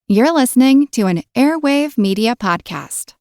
You're listening to an Airwave Media Podcast.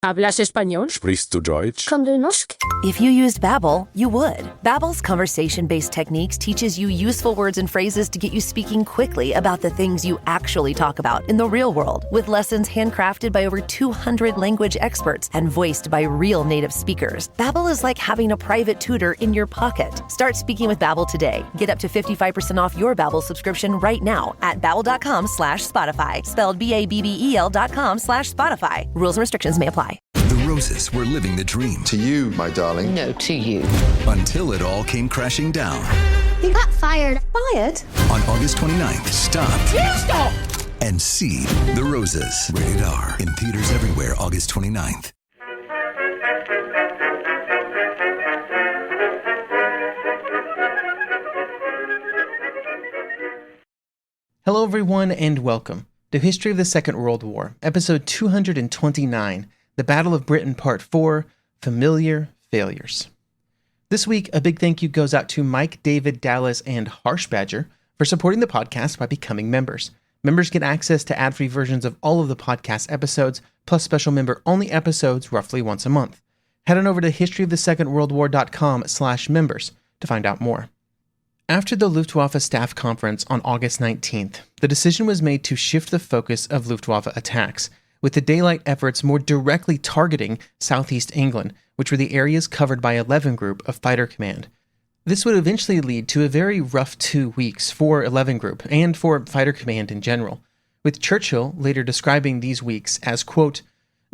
¿Hablas español? Sprichst du Deutsch? Kan du norsk? If you used Babbel, you would. Babbel's conversation-based techniques teaches you useful words and phrases to get you speaking quickly about the things you actually talk about in the real world, with lessons handcrafted by over 200 language experts and voiced by real native speakers. Babbel is like having a private tutor in your pocket. Start speaking with Babbel today. Get up to 55% off your Babbel subscription right now at babbel.com/Spotify. Spelled BABBEL.com/Spotify. Rules and restrictions may apply. The Roses were living the dream. To you, my darling. No, to you. Until it all came crashing down. He got fired. Fired? On August 29th, stop. You stop! And see The Roses. Rated R. In theaters everywhere, August 29th. Hello everyone and welcome to History of the Second World War, episode 229, The Battle of Britain Part 4, Familiar Failures. This week, a big thank you goes out to Mike, David, Dallas, and Harsh Badger for supporting the podcast by becoming members. Members get access to ad-free versions of all of the podcast episodes, plus special member-only episodes roughly once a month. Head on over to historyofthesecondworldwar.com/members to find out more. After the Luftwaffe staff conference on August 19th, the decision was made to shift the focus of Luftwaffe attacks, with the daylight efforts more directly targeting southeast England, which were the areas covered by 11 Group of Fighter Command. This would eventually lead to a very rough 2 weeks for 11 Group and for Fighter Command in general, with Churchill later describing these weeks as, quote,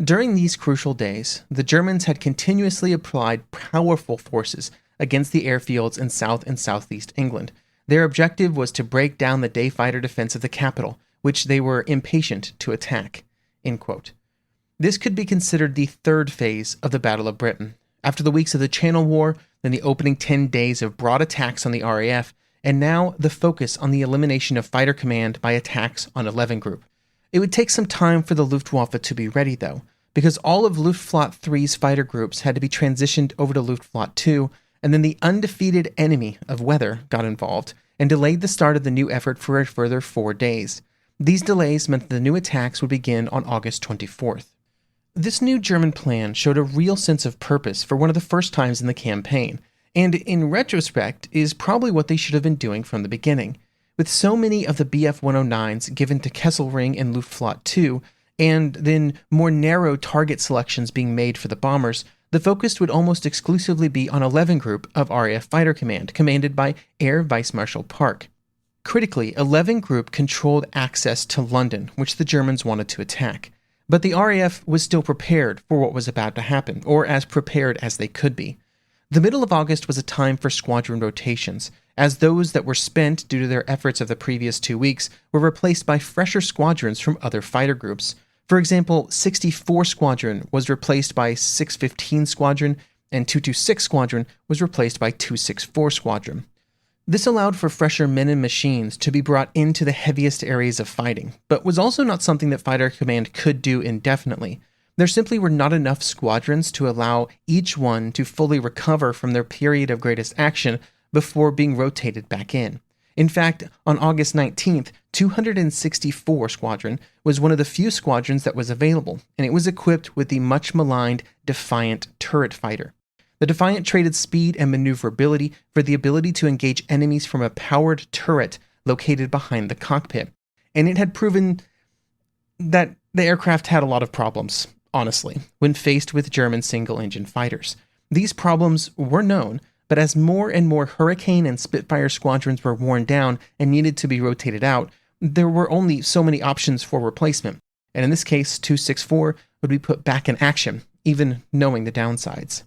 "During these crucial days, the Germans had continuously applied powerful forces against the airfields in South and Southeast England. Their objective was to break down the day fighter defense of the capital, which they were impatient to attack." End quote. This could be considered the third phase of the Battle of Britain. After the weeks of the Channel War, then the opening 10 days of broad attacks on the RAF, and now the focus on the elimination of Fighter Command by attacks on 11 Group. It would take some time for the Luftwaffe to be ready, though, because all of Luftflotte 3's fighter groups had to be transitioned over to Luftflotte 2, and then the undefeated enemy of weather got involved and delayed the start of the new effort for a further 4 days. These delays meant that the new attacks would begin on August 24th. This new German plan showed a real sense of purpose for one of the first times in the campaign, and in retrospect is probably what they should have been doing from the beginning. With so many of the Bf-109s given to Kesselring and Luftflotte 2, and then more narrow target selections being made for the bombers, the focus would almost exclusively be on 11 Group of RAF Fighter Command, commanded by Air Vice Marshal Park. Critically, 11 Group controlled access to London, which the Germans wanted to attack. But the RAF was still prepared for what was about to happen, or as prepared as they could be. The middle of August was a time for squadron rotations, as those that were spent due to their efforts of the previous 2 weeks were replaced by fresher squadrons from other fighter groups. For example, 64 Squadron was replaced by 615 Squadron, and 226 Squadron was replaced by 264 Squadron. This allowed for fresher men and machines to be brought into the heaviest areas of fighting, but was also not something that Fighter Command could do indefinitely. There simply were not enough squadrons to allow each one to fully recover from their period of greatest action before being rotated back in. In fact, on August 19th, 264 Squadron was one of the few squadrons that was available, and it was equipped with the much-maligned Defiant turret fighter. The Defiant traded speed and maneuverability for the ability to engage enemies from a powered turret located behind the cockpit, and it had proven that the aircraft had a lot of problems, honestly, when faced with German single-engine fighters. These problems were known, but as more and more Hurricane and Spitfire squadrons were worn down and needed to be rotated out, there were only so many options for replacement, and in this case, 264 would be put back in action, even knowing the downsides.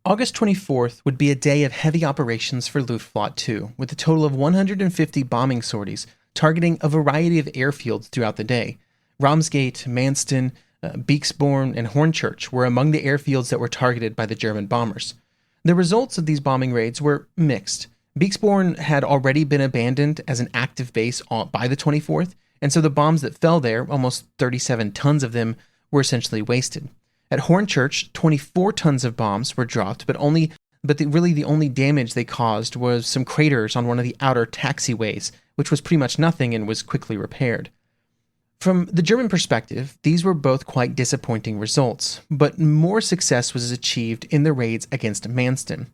August 24th would be a day of heavy operations for Luftflotte 2, with a total of 150 bombing sorties targeting a variety of airfields throughout the day. Ramsgate, Manston, Beeksborn, and Hornchurch were among the airfields that were targeted by the German bombers. The results of these bombing raids were mixed. Beeksborn had already been abandoned as an active base by the 24th, and so the bombs that fell there, almost 37 tons of them, were essentially wasted. At Hornchurch, 24 tons of bombs were dropped, but the only damage they caused was some craters on one of the outer taxiways, which was pretty much nothing and was quickly repaired. From the German perspective, these were both quite disappointing results, but more success was achieved in the raids against Manston.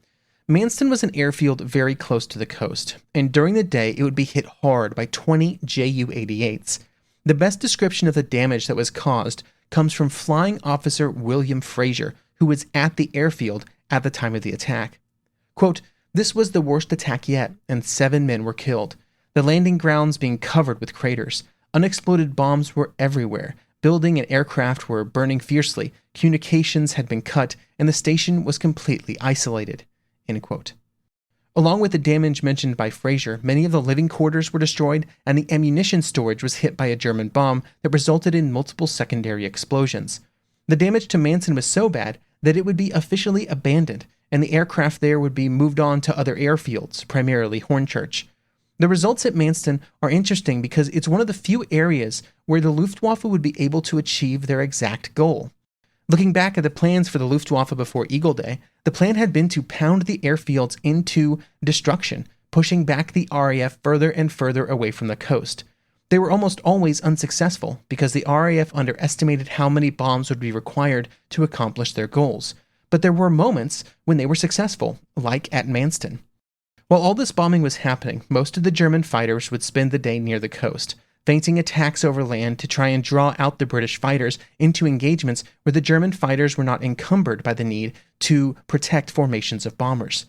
Manston was an airfield very close to the coast, and during the day it would be hit hard by 20 Ju-88s. The best description of the damage that was caused comes from Flying Officer William Fraser, who was at the airfield at the time of the attack. Quote, "This was the worst attack yet, and 7 men were killed. The landing grounds being covered with craters. Unexploded bombs were everywhere. Building and aircraft were burning fiercely. Communications had been cut, and the station was completely isolated." End quote. Along with the damage mentioned by Fraser, many of the living quarters were destroyed, and the ammunition storage was hit by a German bomb that resulted in multiple secondary explosions. The damage to Manston was so bad that it would be officially abandoned, and the aircraft there would be moved on to other airfields, primarily Hornchurch. The results at Manston are interesting because it's one of the few areas where the Luftwaffe would be able to achieve their exact goal. Looking back at the plans for the Luftwaffe before Eagle Day, the plan had been to pound the airfields into destruction, pushing back the RAF further and further away from the coast. They were almost always unsuccessful because the RAF underestimated how many bombs would be required to accomplish their goals. But there were moments when they were successful, like at Manston. While all this bombing was happening, most of the German fighters would spend the day near the coast, feinting attacks over land to try and draw out the British fighters into engagements where the German fighters were not encumbered by the need to protect formations of bombers.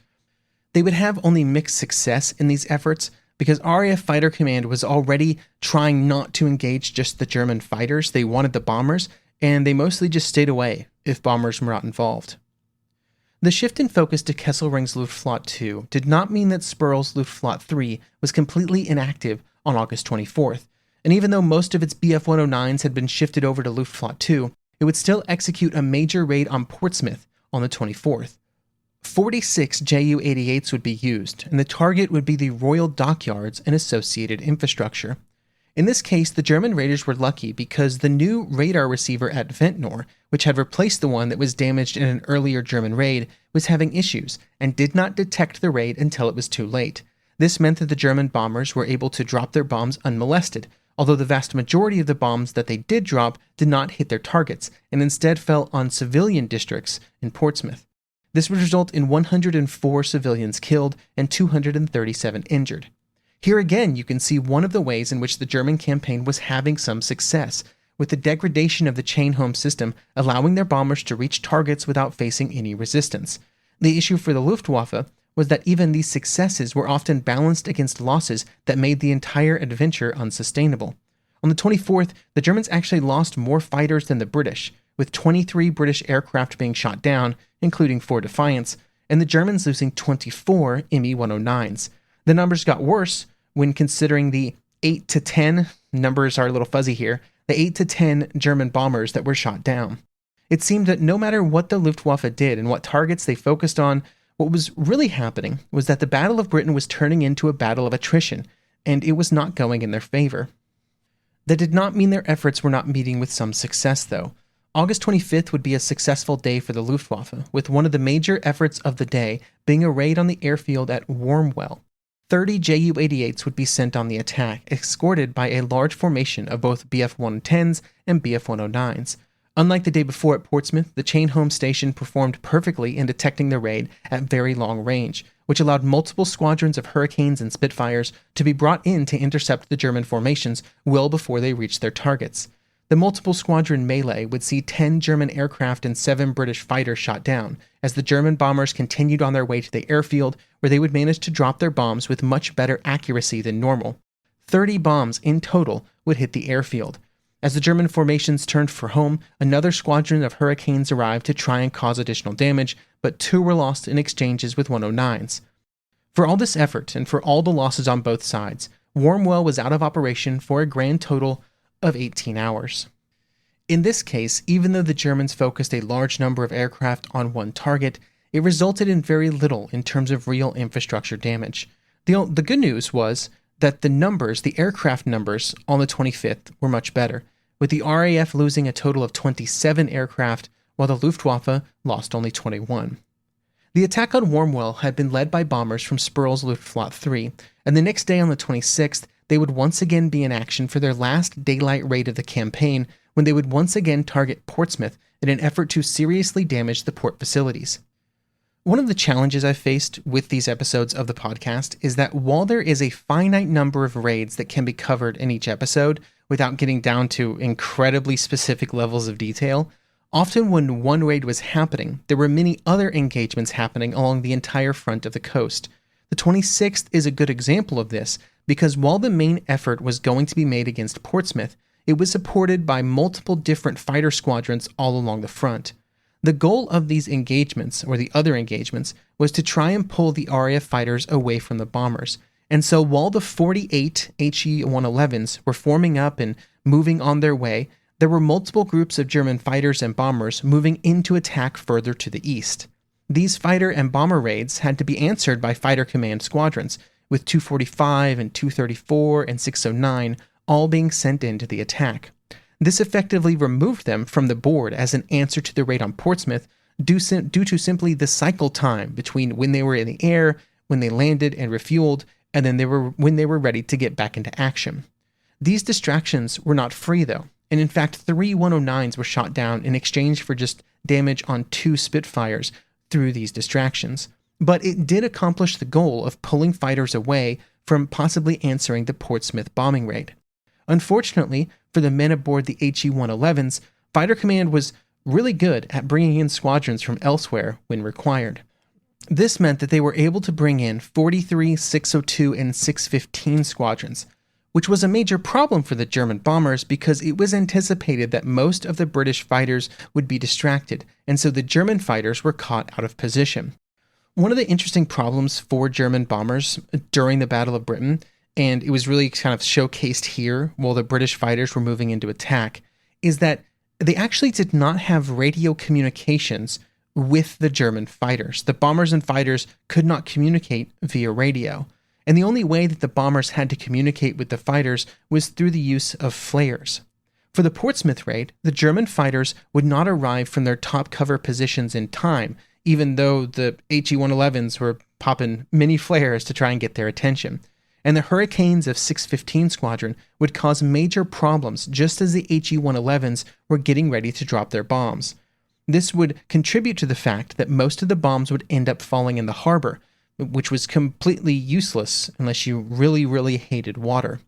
They would have only mixed success in these efforts because RAF Fighter Command was already trying not to engage just the German fighters. They wanted the bombers, and they mostly just stayed away if bombers were not involved. The shift in focus to Kesselring's Luftflotte 2 did not mean that Spurl's Luftflotte 3 was completely inactive on August 24th, and even though most of its Bf-109s had been shifted over to Luftflotte 2, it would still execute a major raid on Portsmouth on the 24th. 46 Ju-88s would be used, and the target would be the Royal Dockyards and associated infrastructure. In this case, the German raiders were lucky because the new radar receiver at Ventnor, which had replaced the one that was damaged in an earlier German raid, was having issues and did not detect the raid until it was too late. This meant that the German bombers were able to drop their bombs unmolested, although the vast majority of the bombs that they did drop did not hit their targets and instead fell on civilian districts in Portsmouth. This would result in 104 civilians killed and 237 injured. Here again, you can see one of the ways in which the German campaign was having some success, with the degradation of the chain home system allowing their bombers to reach targets without facing any resistance. The issue for the Luftwaffe was that even these successes were often balanced against losses that made the entire adventure unsustainable. On the 24th, the Germans actually lost more fighters than the British, with 23 British aircraft being shot down, including 4 Defiants, and the Germans losing 24 Me-109s. The numbers got worse when considering the 8 to 10, numbers are a little fuzzy here, the 8 to 10 German bombers that were shot down. It seemed that no matter what the Luftwaffe did and what targets they focused on, what was really happening was that the Battle of Britain was turning into a battle of attrition, and it was not going in their favor. That did not mean their efforts were not meeting with some success, though. August 25th would be a successful day for the Luftwaffe, with one of the major efforts of the day being a raid on the airfield at Wormwell. 30 Ju-88s would be sent on the attack, escorted by a large formation of both Bf-110s and Bf-109s. Unlike the day before at Portsmouth, the chain home station performed perfectly in detecting the raid at very long range, which allowed multiple squadrons of Hurricanes and Spitfires to be brought in to intercept the German formations well before they reached their targets. The multiple squadron melee would see 10 German aircraft and 7 British fighters shot down, as the German bombers continued on their way to the airfield, where they would manage to drop their bombs with much better accuracy than normal. 30 bombs in total would hit the airfield. As the German formations turned for home, another squadron of Hurricanes arrived to try and cause additional damage, but 2 were lost in exchanges with 109s. For all this effort, and for all the losses on both sides, Wormwell was out of operation for a grand total of 18 hours. In this case, even though the Germans focused a large number of aircraft on one target, it resulted in very little in terms of real infrastructure damage. The good news was that the aircraft numbers on the 25th were much better, with the RAF losing a total of 27 aircraft, while the Luftwaffe lost only 21. The attack on Wormwell had been led by bombers from Spurl's Luftflotte 3, and the next day on the 26th, they would once again be in action for their last daylight raid of the campaign, when they would once again target Portsmouth in an effort to seriously damage the port facilities. One of the challenges I've faced with these episodes of the podcast is that while there is a finite number of raids that can be covered in each episode without getting down to incredibly specific levels of detail, often when one raid was happening, there were many other engagements happening along the entire front of the coast. The 26th is a good example of this because while the main effort was going to be made against Portsmouth, it was supported by multiple different fighter squadrons all along the front. The goal of these engagements, or the other engagements, was to try and pull the RAF fighters away from the bombers. And so while the 48 HE-111s were forming up and moving on their way, there were multiple groups of German fighters and bombers moving in to attack further to the east. These fighter and bomber raids had to be answered by Fighter Command squadrons, with 245 and 234 and 609 all being sent into the attack. This effectively removed them from the board as an answer to the raid on Portsmouth due to simply the cycle time between when they were in the air, when they landed and refueled, and then when they were ready to get back into action. These distractions were not free though, and in fact 3 109s were shot down in exchange for just damage on 2 Spitfires through these distractions. But it did accomplish the goal of pulling fighters away from possibly answering the Portsmouth bombing raid. Unfortunately, for the men aboard the HE-111s, Fighter Command was really good at bringing in squadrons from elsewhere when required. This meant that they were able to bring in 43, 602, and 615 squadrons, which was a major problem for the German bombers because it was anticipated that most of the British fighters would be distracted, and so the German fighters were caught out of position. One of the interesting problems for German bombers during the Battle of Britain, and it was really kind of showcased here while the British fighters were moving into attack, is that they actually did not have radio communications with the German fighters. The bombers and fighters could not communicate via radio, and the only way that the bombers had to communicate with the fighters was through the use of flares. For the Portsmouth raid, the German fighters would not arrive from their top cover positions in time, even though the HE-111s were popping many flares to try and get their attention. And the Hurricanes of 615 Squadron would cause major problems just as the HE-111s were getting ready to drop their bombs. This would contribute to the fact that most of the bombs would end up falling in the harbor, which was completely useless unless you really, really hated water.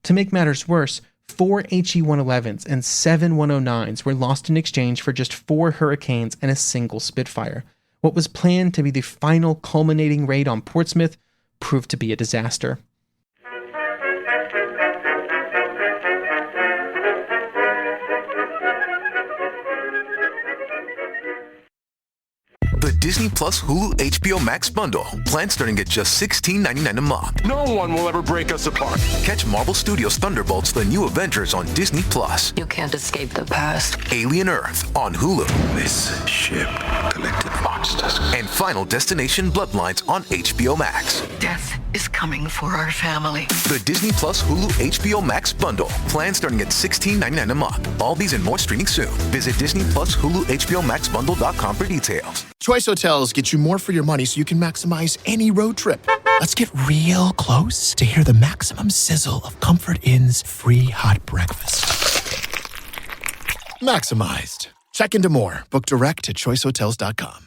To make matters worse, 4 HE-111s and 7 109s were lost in exchange for just 4 Hurricanes and a single Spitfire. What was planned to be the final culminating raid on Portsmouth proved to be a disaster. The Disney Plus Hulu HBO Max bundle. Plans starting at just $16.99 a month. No one will ever break us apart. Catch Marvel Studios' Thunderbolts: The New Avengers on Disney Plus. You can't escape the past. Alien Earth on Hulu. This ship collected monsters. And Final Destination: Bloodlines on HBO Max. Death is coming for our family. The Disney Plus Hulu HBO Max bundle. Plans starting at $16.99 a month. All these and more streaming soon. Visit Disney Plus Hulu HBO Max bundle.com for details. Choice Hotels get you more for your money so you can maximize any road trip. Let's get real close to hear the maximum sizzle of Comfort Inn's free hot breakfast. Maximized. Check into more. Book direct at choicehotels.com.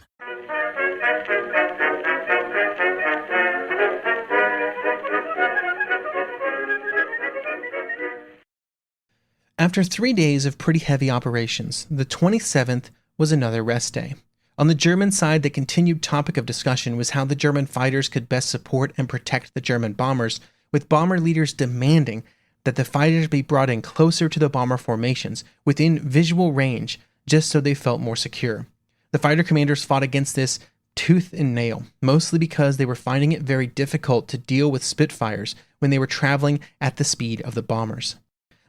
After 3 days of pretty heavy operations, the 27th was another rest day. On the German side, the continued topic of discussion was how the German fighters could best support and protect the German bombers, with bomber leaders demanding that the fighters be brought in closer to the bomber formations, within visual range, just so they felt more secure. The fighter commanders fought against this tooth and nail, mostly because they were finding it very difficult to deal with Spitfires when they were traveling at the speed of the bombers.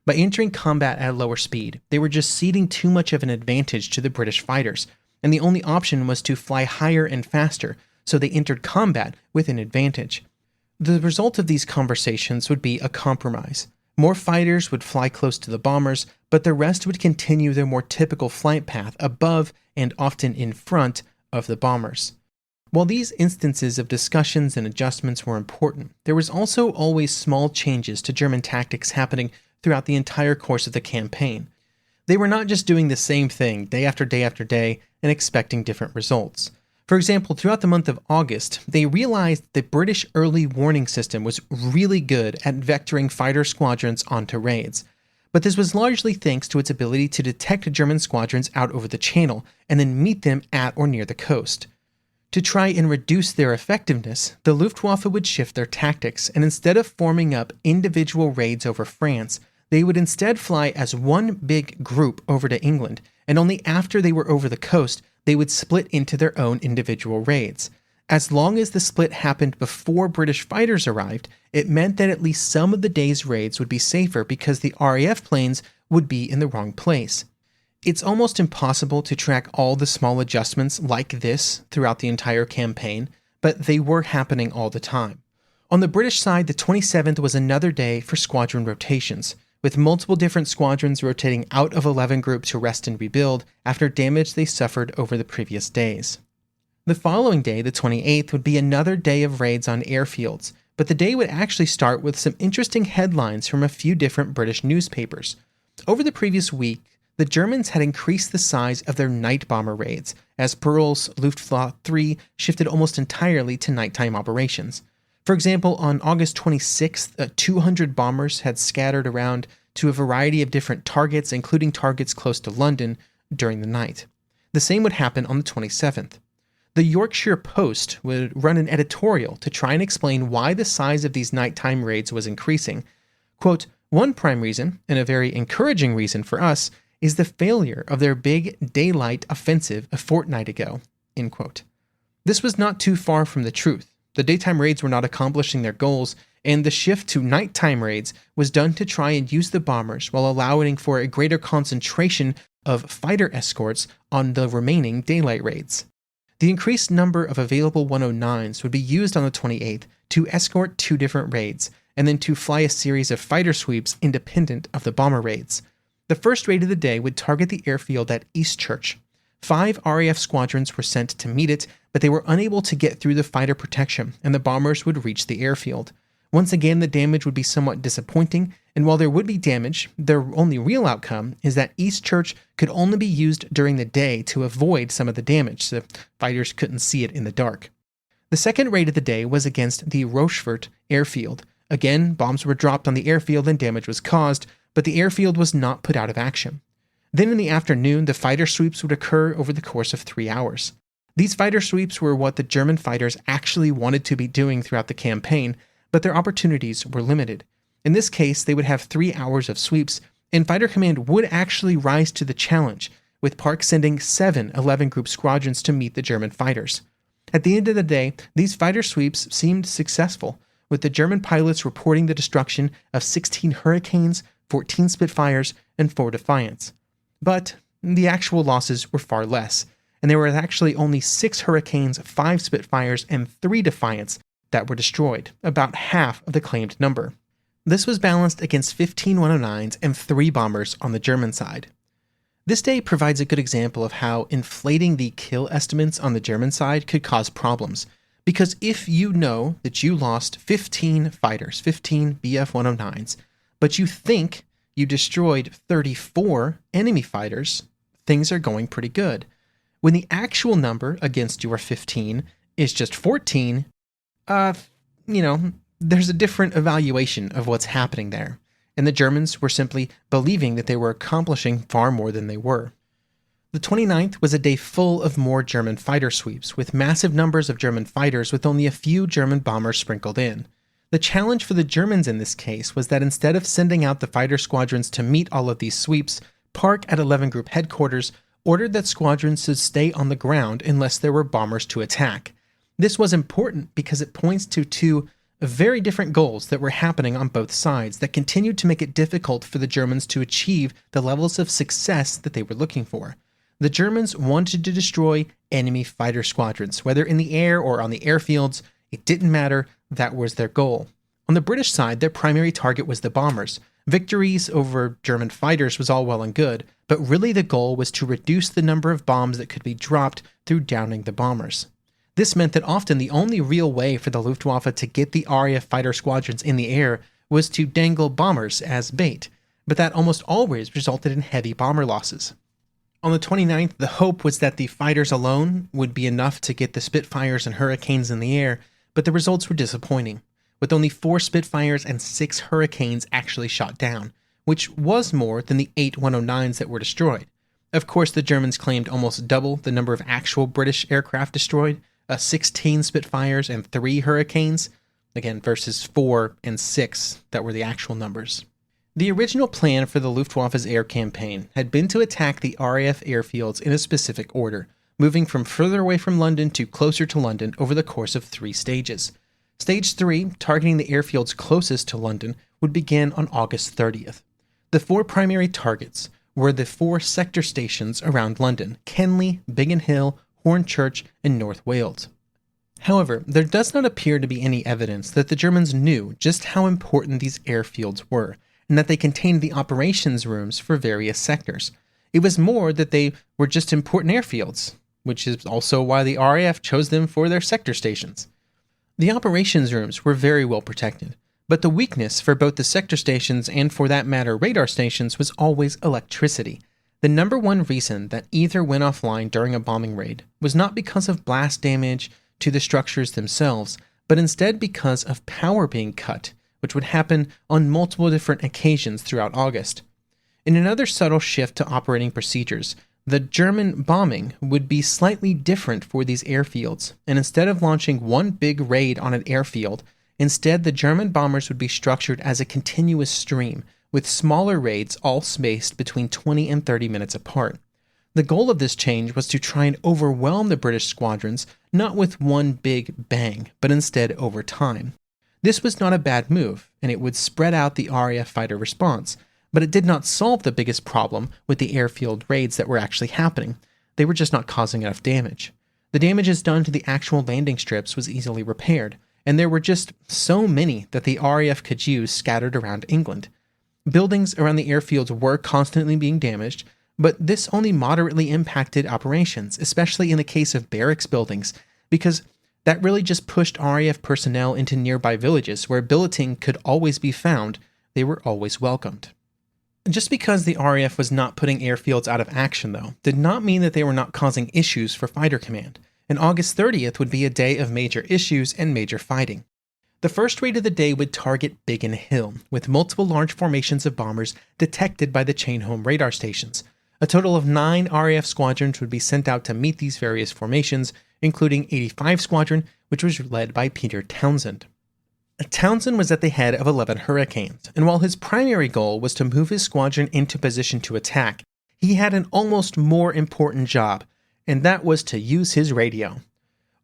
By entering combat at a lower speed, they were just ceding too much of an advantage to the British fighters, and the only option was to fly higher and faster, so they entered combat with an advantage. The result of these conversations would be a compromise. More fighters would fly close to the bombers, but the rest would continue their more typical flight path above and often in front of the bombers. While these instances of discussions and adjustments were important, there was also always small changes to German tactics happening throughout the entire course of the campaign. They were not just doing the same thing day after day after day and expecting different results. For example, throughout the month of August, they realized the British early warning system was really good at vectoring fighter squadrons onto raids. But this was largely thanks to its ability to detect German squadrons out over the channel and then meet them at or near the coast. To try and reduce their effectiveness, the Luftwaffe would shift their tactics, and instead of forming up individual raids over France, they would instead fly as one big group over to England, and only after they were over the coast, they would split into their own individual raids. As long as the split happened before British fighters arrived, it meant that at least some of the day's raids would be safer because the RAF planes would be in the wrong place. It's almost impossible to track all the small adjustments like this throughout the entire campaign, but they were happening all the time. On the British side, the 27th was another day for squadron rotations, with multiple different squadrons rotating out of 11 groups to rest and rebuild after damage they suffered over the previous days. The following day, the 28th, would be another day of raids on airfields, but the day would actually start with some interesting headlines from a few different British newspapers. Over the previous week, the Germans had increased the size of their night bomber raids, as Perl's Luftwaffe 3 shifted almost entirely to nighttime operations. For example, on August 26th, 200 bombers had scattered around to a variety of different targets, including targets close to London, during the night. The same would happen on the 27th. The Yorkshire Post would run an editorial to try and explain why the size of these nighttime raids was increasing. Quote, "One prime reason, and a very encouraging reason for us, is the failure of their big daylight offensive a fortnight ago." End quote. This was not too far from the truth. The daytime raids were not accomplishing their goals, and the shift to nighttime raids was done to try and use the bombers while allowing for a greater concentration of fighter escorts on the remaining daylight raids. The increased number of available 109s would be used on the 28th to escort 2 different raids, and then to fly a series of fighter sweeps independent of the bomber raids. The first raid of the day would target the airfield at Eastchurch. 5 RAF squadrons were sent to meet it, but they were unable to get through the fighter protection, and the bombers would reach the airfield. Once again, the damage would be somewhat disappointing, and while there would be damage, their only real outcome is that Eastchurch could only be used during the day to avoid some of the damage, so fighters couldn't see it in the dark. The second raid of the day was against the Rochefort airfield. Again, bombs were dropped on the airfield and damage was caused, but the airfield was not put out of action. Then in the afternoon, the fighter sweeps would occur over the course of 3 hours. These fighter sweeps were what the German fighters actually wanted to be doing throughout the campaign, but their opportunities were limited. In this case, they would have 3 hours of sweeps, and Fighter Command would actually rise to the challenge, with Park sending 7 11-group squadrons to meet the German fighters. At the end of the day, these fighter sweeps seemed successful, with the German pilots reporting the destruction of 16 Hurricanes, 14 Spitfires, and 4 Defiants. But the actual losses were far less, and there were actually only 6 Hurricanes, 5 Spitfires, and 3 Defiants that were destroyed, about half of the claimed number. This was balanced against 15 109s and 3 bombers on the German side. This day provides a good example of how inflating the kill estimates on the German side could cause problems, because if you know that you lost 15 fighters, 15 Bf 109s, but you think you destroyed 34 enemy fighters, things are going pretty good. When the actual number against your 15 is just 14, there's a different evaluation of what's happening there, and the Germans were simply believing that they were accomplishing far more than they were. The 29th was a day full of more German fighter sweeps, with massive numbers of German fighters with only a few German bombers sprinkled in. The challenge for the Germans in this case was that instead of sending out the fighter squadrons to meet all of these sweeps, Park at 11 Group headquarters ordered that squadrons should stay on the ground unless there were bombers to attack. This was important because it points to 2 very different goals that were happening on both sides that continued to make it difficult for the Germans to achieve the levels of success that they were looking for. The Germans wanted to destroy enemy fighter squadrons, whether in the air or on the airfields. It didn't matter, that was their goal. On the British side, their primary target was the bombers. Victories over German fighters was all well and good, but really the goal was to reduce the number of bombs that could be dropped through downing the bombers. This meant that often the only real way for the Luftwaffe to get the RAF fighter squadrons in the air was to dangle bombers as bait, but that almost always resulted in heavy bomber losses. On the 29th, the hope was that the fighters alone would be enough to get the Spitfires and Hurricanes in the air, but the results were disappointing, with only 4 Spitfires and 6 Hurricanes actually shot down, which was more than the 8 109s that were destroyed. Of course, the Germans claimed almost double the number of actual British aircraft destroyed, 16 Spitfires and 3 Hurricanes, again versus 4 and 6 that were the actual numbers. The original plan for the Luftwaffe's air campaign had been to attack the RAF airfields in a specific order, moving from further away from London to closer to London over the course of 3 stages. Stage 3, targeting the airfields closest to London, would begin on August 30th. The 4 primary targets were the 4 sector stations around London: Kenley, Biggin Hill, Hornchurch, and North Wales. However, there does not appear to be any evidence that the Germans knew just how important these airfields were, and that they contained the operations rooms for various sectors. It was more that they were just important airfields, which is also why the RAF chose them for their sector stations. The operations rooms were very well protected, but the weakness for both the sector stations and, for that matter, radar stations was always electricity. The number one reason that either went offline during a bombing raid was not because of blast damage to the structures themselves, but instead because of power being cut, which would happen on multiple different occasions throughout August. In another subtle shift to operating procedures, the German bombing would be slightly different for these airfields, and instead of launching one big raid on an airfield, instead the German bombers would be structured as a continuous stream, with smaller raids all spaced between 20 and 30 minutes apart. The goal of this change was to try and overwhelm the British squadrons, not with one big bang, but instead over time. This was not a bad move, and it would spread out the RAF fighter response, but it did not solve the biggest problem with the airfield raids that were actually happening. They were just not causing enough damage. The damages done to the actual landing strips was easily repaired, and there were just so many that the RAF could use scattered around England. Buildings around the airfields were constantly being damaged, but this only moderately impacted operations, especially in the case of barracks buildings, because that really just pushed RAF personnel into nearby villages where billeting could always be found. They were always welcomed. Just because the RAF was not putting airfields out of action, though, did not mean that they were not causing issues for Fighter Command, and August 30th would be a day of major issues and major fighting. The first raid of the day would target Biggin Hill, with multiple large formations of bombers detected by the chain-home radar stations. A total of 9 RAF squadrons would be sent out to meet these various formations, including 85 Squadron, which was led by Peter Townsend. Townsend was at the head of 11 Hurricanes, and while his primary goal was to move his squadron into position to attack, he had an almost more important job, and that was to use his radio.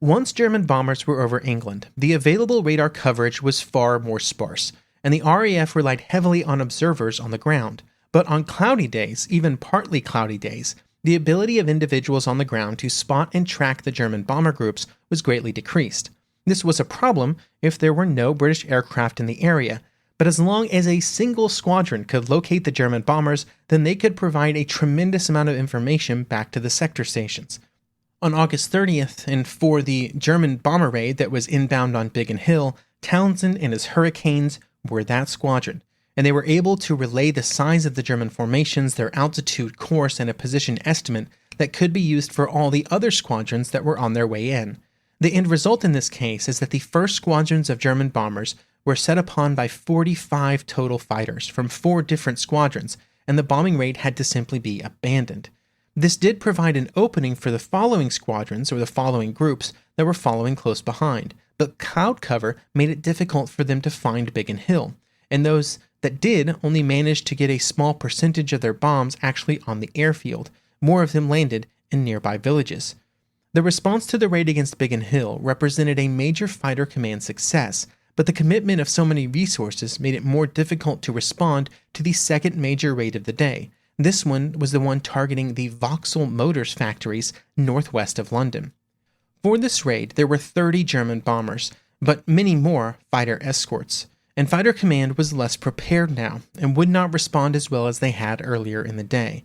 Once German bombers were over England, the available radar coverage was far more sparse, and the RAF relied heavily on observers on the ground. But on cloudy days, even partly cloudy days, the ability of individuals on the ground to spot and track the German bomber groups was greatly decreased. This was a problem if there were no British aircraft in the area, but as long as a single squadron could locate the German bombers, then they could provide a tremendous amount of information back to the sector stations. On August 30th, and for the German bomber raid that was inbound on Biggin Hill, Townsend and his Hurricanes were that squadron, and they were able to relay the size of the German formations, their altitude, course, and a position estimate that could be used for all the other squadrons that were on their way in. The end result in this case is that the first squadrons of German bombers were set upon by 45 total fighters from 4 different squadrons, and the bombing raid had to simply be abandoned. This did provide an opening for the following squadrons or the following groups that were following close behind, but cloud cover made it difficult for them to find Biggin Hill, and those that did only managed to get a small percentage of their bombs actually on the airfield. More of them landed in nearby villages. The response to the raid against Biggin Hill represented a major fighter command success, but the commitment of so many resources made it more difficult to respond to the second major raid of the day. This one was the one targeting the Vauxhall Motors factories northwest of London. For this raid, there were 30 German bombers, but many more fighter escorts, and Fighter Command was less prepared now and would not respond as well as they had earlier in the day.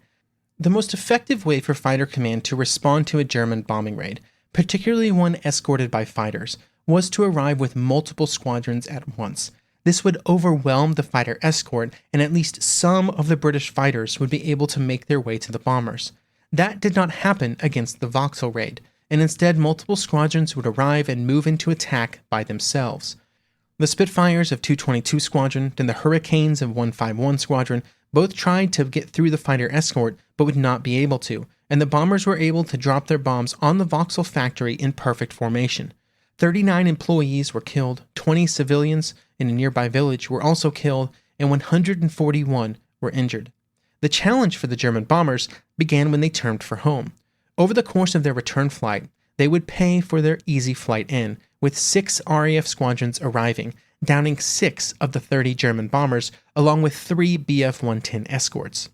The most effective way for Fighter Command to respond to a German bombing raid particularly one escorted by fighters, was to arrive with multiple squadrons at once. This would overwhelm the fighter escort, and at least some of the British fighters would be able to make their way to the bombers. That did not happen against the Vauxhall raid, and instead multiple squadrons would arrive and move into attack by themselves. The Spitfires of 222 Squadron and the Hurricanes of 151 Squadron both tried to get through the fighter escort but would not be able to, and the bombers were able to drop their bombs on the Vauxhall factory in perfect formation. 39 employees were killed, 20 civilians in a nearby village were also killed, and 141 were injured. The challenge for the German bombers began when they turned for home. Over the course of their return flight, they would pay for their easy flight in, with 6 RAF squadrons arriving, downing 6 of the 30 German bombers, along with 3 Bf-110 escorts.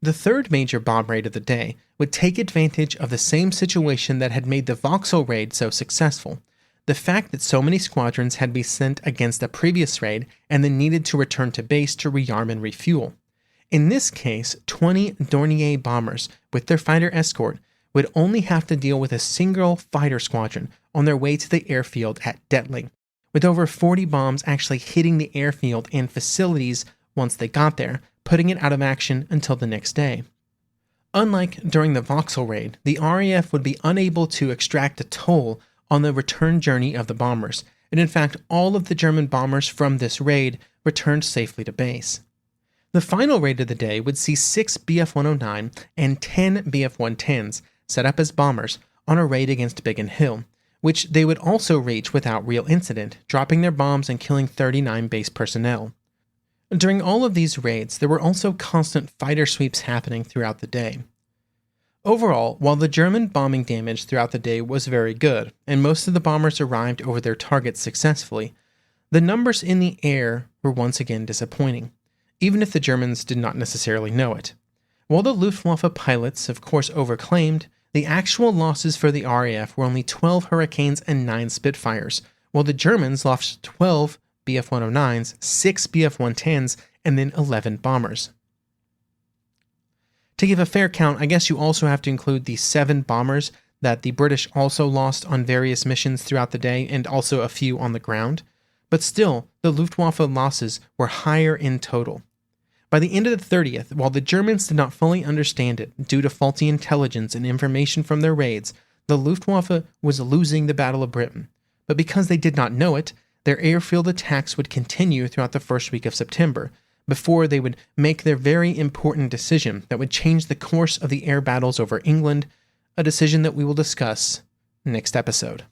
The third major bomb raid of the day would take advantage of the same situation that had made the Vauxhall raid so successful. The fact that so many squadrons had been sent against a previous raid and then needed to return to base to rearm and refuel. In this case, 20 Dornier bombers, with their fighter escort, would only have to deal with a single fighter squadron on their way to the airfield at Detling, with over 40 bombs actually hitting the airfield and facilities once they got there, putting it out of action until the next day. Unlike during the Vauxhall raid, the RAF would be unable to extract a toll on the return journey of the bombers, and in fact all of the German bombers from this raid returned safely to base. The final raid of the day would see 6 Bf-109 and 10 Bf-110s set up as bombers on a raid against Biggin Hill, which they would also reach without real incident, dropping their bombs and killing 39 base personnel. During all of these raids, there were also constant fighter sweeps happening throughout the day. Overall, while the German bombing damage throughout the day was very good, and most of the bombers arrived over their targets successfully, the numbers in the air were once again disappointing, even if the Germans did not necessarily know it. While the Luftwaffe pilots, of course, overclaimed, the actual losses for the RAF were only 12 Hurricanes and 9 Spitfires, while the Germans lost 12 Bf-109s, 6 Bf-110s, and then 11 bombers. To give a fair count, I guess you also have to include the 7 bombers that the British also lost on various missions throughout the day, and also a few on the ground. But still, the Luftwaffe losses were higher in total. By the end of the 30th, while the Germans did not fully understand it due to faulty intelligence and information from their raids, the Luftwaffe was losing the Battle of Britain. But because they did not know it, their airfield attacks would continue throughout the first week of September, before they would make their very important decision that would change the course of the air battles over England, a decision that we will discuss next episode.